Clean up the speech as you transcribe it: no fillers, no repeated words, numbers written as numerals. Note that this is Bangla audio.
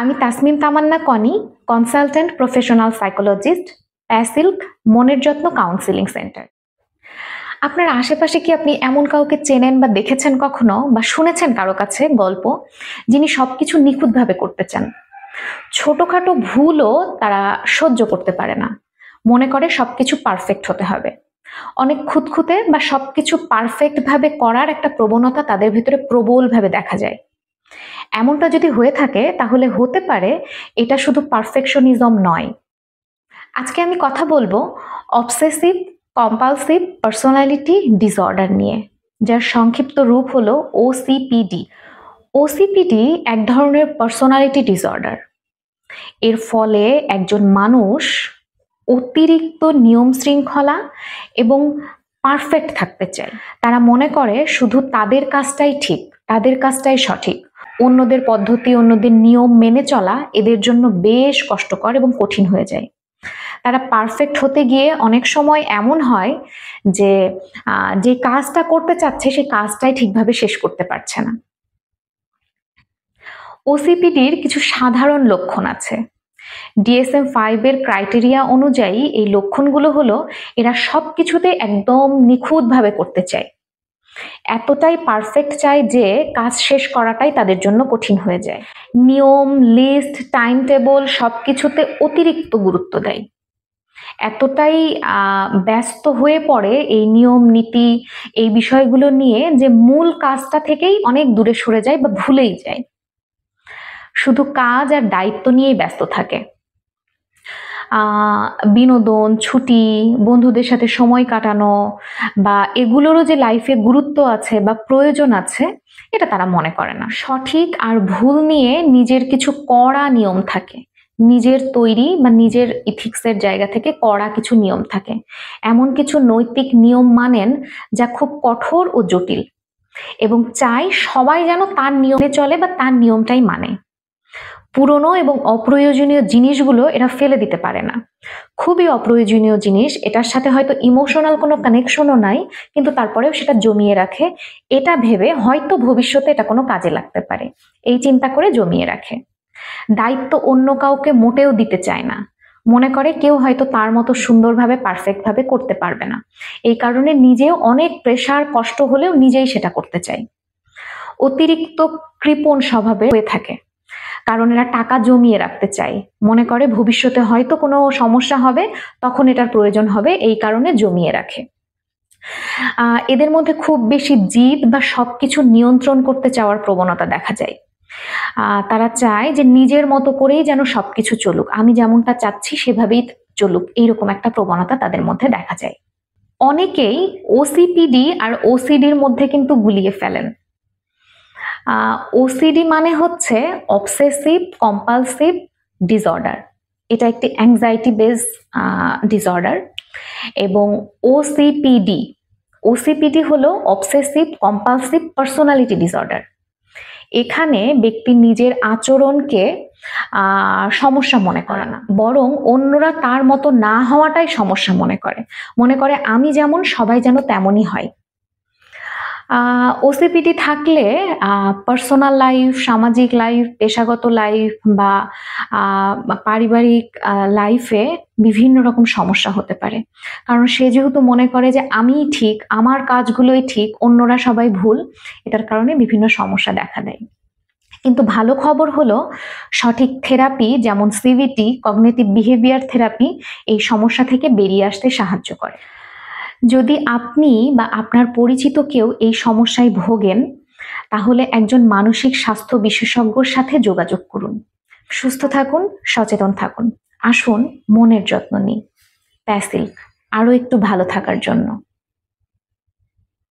আমি তাসমিম তামান্না কনি, কনসালটেন্ট প্রফেশনাল সাইকোলজিস্ট, প্যাসিল্ক মনের যত্ন কাউন্সিলিং সেন্টার। আপনার আশেপাশে কি আপনি এমন কাউকে চেনেন বা দেখেছেন কখনো, বা শুনেছেন কারো কাছে গল্প, যিনি সবকিছু নিখুঁতভাবে করতে চান? ছোটখাটো ভুলও তারা সহ্য করতে পারে না, মনে করে সবকিছু পারফেক্ট হতে হবে। অনেক খুঁতখুঁতে বা সবকিছু পারফেক্ট ভাবে করার একটা প্রবণতা তাদের ভিতরে প্রবলভাবে দেখা যায়। এমনটা যদি হয়ে থাকে তাহলে হতে পারে এটা শুধু পারফেকশনিজম নয়। আজকে আমি কথা বলবো অবসেসিভ কম্পালসিভ পার্সোনালিটি ডিসঅর্ডার নিয়ে, যার সংক্ষিপ্ত রূপ হলো ওসিপিডি। ওসিপিডি এক ধরনের পার্সোনালিটি ডিসঅর্ডার। এর ফলে একজন মানুষ অতিরিক্ত নিয়ম শৃঙ্খলা এবং পারফেক্ট থাকতে চায়। তারা মনে করে শুধু তাদের কাজটাই ঠিক, তাদের কাজটাই সঠিক। অন্যদের পদ্ধতি, অন্যদের নিয়ম মেনে চলা এদের জন্য বেশ কষ্টকর এবং কঠিন হয়ে যায়। তারা পারফেক্ট হতে গিয়ে অনেক সময় এমন হয় যে যে কাজটা করতে চাচ্ছে সেই কাজটাই ঠিকভাবে শেষ করতে পারছে না। ওসিপিডির কিছু সাধারণ লক্ষণ আছে। DSM-5 এর ক্রাইটেরিয়া অনুযায়ী এই লক্ষণগুলো হলো, এরা সবকিছুতে একদম নিখুঁতভাবে করতে চায়, এতটাই পারফেক্ট চায় যে কাজ শেষ করাটাই তাদের জন্য কঠিন হয়ে যায়। নিয়ম, লিস্ট, টাইম টেবল সবকিছুতে অতিরিক্ত গুরুত্ব দেয়, এতটাই ব্যস্ত হয়ে পড়ে এই নিয়ম নীতি এই বিষয়গুলো নিয়ে যে মূল কাজটা থেকেই অনেক দূরে সরে যায় বা ভুলেই যায়, শুধু কাজ আর দায়িত্ব নিয়েই ব্যস্ত থাকে। বিনোদন, ছুটি, বন্ধুদের সাথে সময় কাটানো বা এগুলোরও যে লাইফে গুরুত্ব আছে বা প্রয়োজন আছে এটা তারা মনে করে না। সঠিক আর ভুল নিয়ে নিজের কিছু কড়া নিয়ম থাকে, নিজের তৈরি বা নিজের ইথিক্সের জায়গা থেকে কড়া কিছু নিয়ম থাকে। এমন কিছু নৈতিক নিয়ম মানেন যা খুব কঠোর ও জটিল, এবং চায় সবাই যেন তার নিয়মে চলে বা তার নিয়মটাই মানে। পুরনো এবং অপ্রয়োজনীয় জিনিসগুলো এরা ফেলে দিতে পারে না। খুবই অপ্রয়োজনীয় জিনিস, এটার সাথে হয়তো ইমোশনাল কোনো কানেকশনও নাই, কিন্তু তারপরেও সেটা জমিয়ে রাখে, এটা ভেবে হয়তো ভবিষ্যতে এটা কোনো কাজে লাগতে পারে, এই চিন্তা করে জমিয়ে রাখে। দায়িত্ব অন্য কাউকে মোটেও দিতে চায় না, মনে করে কেউ হয়তো তার মতো সুন্দরভাবে পারফেক্ট ভাবে করতে পারবে না, এই কারণে নিজেও অনেক প্রেশার কষ্ট হলেও নিজেই সেটা করতে চায়। অতিরিক্ত কৃপণ স্বভাবে হয়ে থাকে, কারণ এরা টাকা জমিয়ে রাখতে চায়, মনে করে ভবিষ্যতে হয়তো কোনো সমস্যা হবে, তখন এটার প্রয়োজন হবে, এই কারণে জমিয়ে রাখে। এদের মধ্যে খুব বেশি জিদ বা সবকিছু নিয়ন্ত্রণ করতে চাওয়ার প্রবণতা দেখা যায়। তারা চায় যে নিজের মতো করেই যেন সবকিছু চলুক, আমি যেমনটা চাচ্ছি সেভাবেই চলুক, এইরকম একটা প্রবণতা তাদের মধ্যে দেখা যায়। অনেকেই ওসিপিডি আর ওসিডির মধ্যে কিন্তু গুলিয়ে ফেলেন। ওসিডি মানে হচ্ছে অবসেসিভ কম্পালসিভ ডিসঅর্ডার, এটা একটি অ্যাংজাইটি বেস ডিসঅর্ডার। এবং ওসিপিডি হলো অবসেসিভ কম্পালসিভ পার্সোনালিটি ডিসঅর্ডার। এখানে ব্যক্তি নিজের আচরণকে সমস্যা মনে করে না, বরং অন্যরা তার মতো না হওয়াটাই সমস্যা মনে করে আমি যেমন সবাই যেন তেমনই হয়। ওসিপিডি থাকলে পার্সোনাল লাইফ, সামাজিক লাইফ, পেশাগত লাইফ বা পারিবারিক লাইফে বিভিন্ন রকম সমস্যা হতে পারে, কারণ সে যেহেতু মনে করে যে আমিই ঠিক, আমার কাজগুলোই ঠিক, অন্যরা সবাই ভুল, এটার কারণে বিভিন্ন সমস্যা দেখা দেয়। কিন্তু ভালো খবর হলো সঠিক থেরাপি যেমন সিবিটি, কগনিটিভ বিহেভিয়ার থেরাপি, এই সমস্যা থেকে বেরিয়ে আসতে সাহায্য করে। যদি আপনি বা আপনার পরিচিত কেউ এই সমস্যায় ভোগেন, তাহলে একজন মানসিক স্বাস্থ্য বিশেষজ্ঞর সাথে যোগাযোগ করুন। সুস্থ থাকুন, সচেতন থাকুন। আসুন মনের যত্ন নিই। প্যাসিল্ক, আরো একটু ভালো থাকার জন্য।